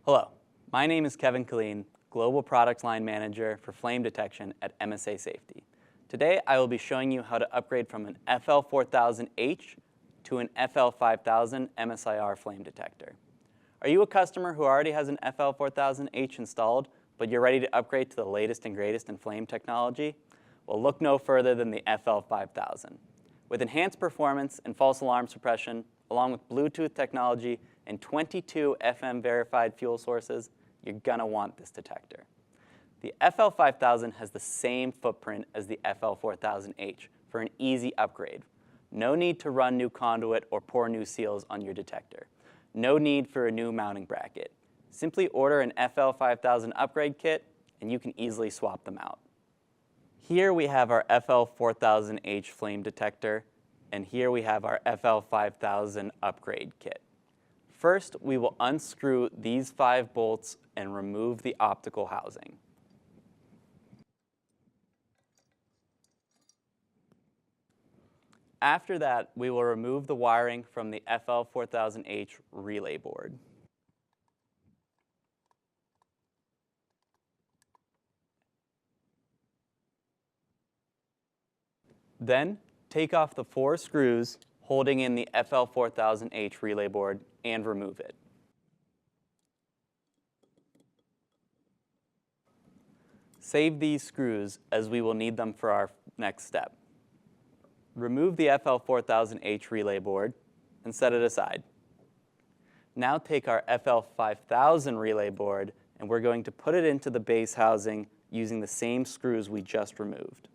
Hello, my name is Kevin Killeen, Global Product Line Manager for Flame Detection at MSA Safety. Today I will be showing you how to upgrade from an FL4000H to an FL5000 MSIR flame detector. Are you a customer who already has an FL4000H installed, but you're ready to upgrade to the latest and greatest in flame technology? Well, look no further than the FL5000. With enhanced performance and false alarm suppression, along with Bluetooth technology and 22 FM verified fuel sources, you're gonna want this detector. The FL5000 has the same footprint as the FL4000H for an easy upgrade. No need to run new conduit or pour new seals on your detector. No need for a new mounting bracket. Simply order an FL5000 upgrade kit and you can easily swap them out. Here we have our FL4000H flame detector, and here we have our FL5000 upgrade kit. First, we will unscrew these 5 bolts and remove the optical housing. After that, we will remove the wiring from the FL4000H relay board. Then, take off the 4 screws holding in the FL4000H relay board and remove it. Save these screws as we will need them for our next step. Remove the FL4000H relay board and set it aside. Now take our FL5000 relay board and we're going to put it into the base housing using the same screws we just removed.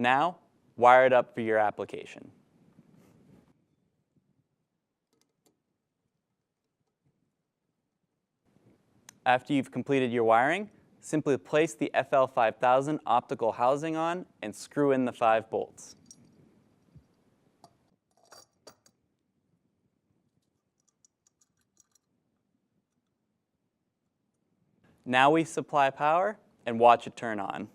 Now, wire it up for your application. After you've completed your wiring, simply place the FL5000 optical housing on and screw in the 5 bolts. Now we supply power and watch it turn on.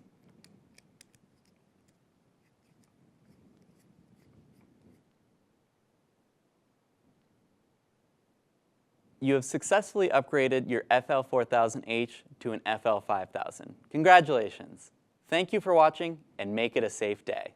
You have successfully upgraded your FL4000H to an FL5000. Congratulations! Thank you for watching and make it a safe day.